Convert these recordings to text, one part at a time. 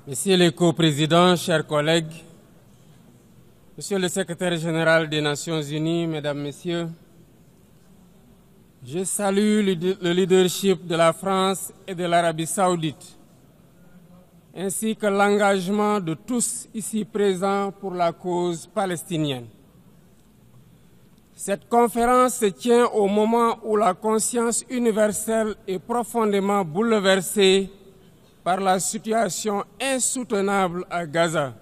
Monsieur le coprésident, chers collègues, Monsieur le secrétaire général des Nations Unies, Mesdames, Messieurs, je salue le leadership de la France et de l'Arabie Saoudite, ainsi que l'engagement de tous ici présents pour la cause palestinienne. Cette conférence se tient au moment où la conscience universelle est profondément bouleversée par la situation insoutenable à Gaza,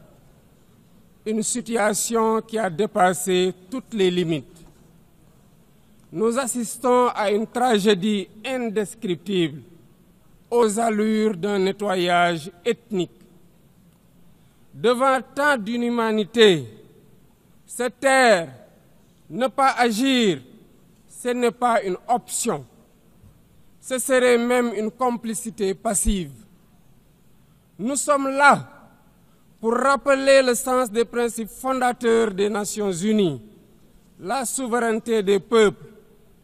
une situation qui a dépassé toutes les limites. Nous assistons à une tragédie indescriptible, aux allures d'un nettoyage ethnique. Devant tant d'inhumanité, se taire, ne pas agir, ce n'est pas une option. Ce serait même une complicité passive. Nous sommes là pour rappeler le sens des principes fondateurs des Nations Unies, la souveraineté des peuples,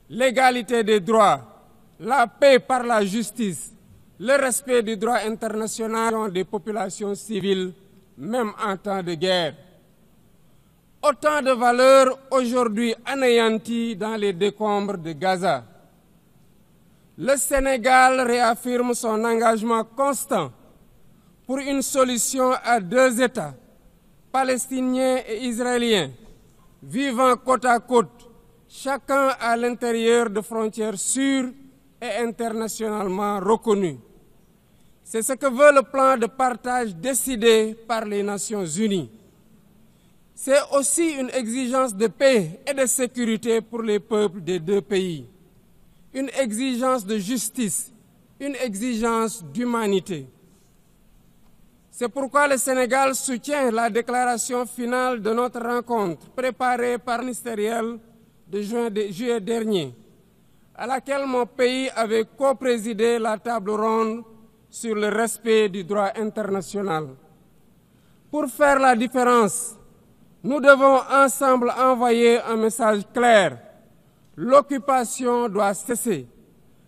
l'égalité des droits, la paix par la justice, le respect du droit international des populations civiles, même en temps de guerre. Autant de valeurs aujourd'hui anéanties dans les décombres de Gaza. Le Sénégal réaffirme son engagement constant pour une solution à deux États, palestiniens et israéliens, vivant côte à côte, chacun à l'intérieur de frontières sûres et internationalement reconnues. C'est ce que veut le plan de partage décidé par les Nations Unies. C'est aussi une exigence de paix et de sécurité pour les peuples des deux pays, une exigence de justice, une exigence d'humanité. C'est pourquoi le Sénégal soutient la déclaration finale de notre rencontre préparée par le ministériel de juillet dernier, à laquelle mon pays avait coprésidé la table ronde sur le respect du droit international. Pour faire la différence, nous devons ensemble envoyer un message clair. L'occupation doit cesser.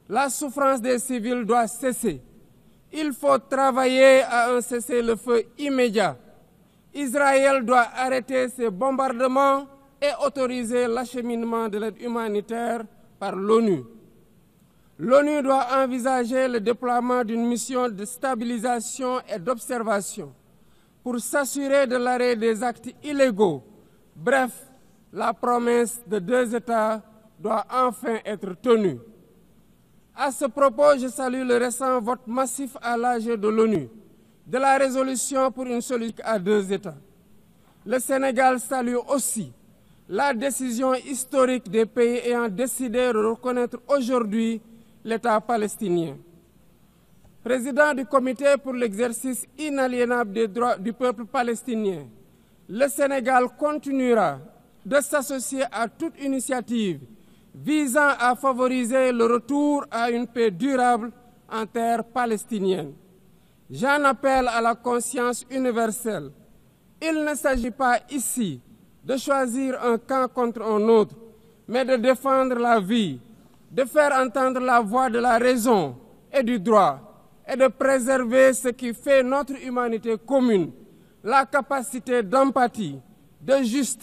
La souffrance des civils doit cesser. Il faut travailler à un cessez-le-feu immédiat. Israël doit arrêter ses bombardements et autoriser l'acheminement de l'aide humanitaire par l'ONU. L'ONU doit envisager le déploiement d'une mission de stabilisation et d'observation pour s'assurer de l'arrêt des actes illégaux. Bref, la promesse de deux États doit enfin être tenue. À ce propos, je salue le récent vote massif à l'AG de l'ONU de la résolution pour une solution à deux États. Le Sénégal salue aussi la décision historique des pays ayant décidé de reconnaître aujourd'hui l'État palestinien. Président du Comité pour l'exercice inaliénable des droits du peuple palestinien, le Sénégal continuera de s'associer à toute initiative visant à favoriser le retour à une paix durable en terre palestinienne. J'en appelle à la conscience universelle. Il ne s'agit pas ici de choisir un camp contre un autre, mais de défendre la vie, de faire entendre la voix de la raison et du droit, et de préserver ce qui fait notre humanité commune, la capacité d'empathie, de justice,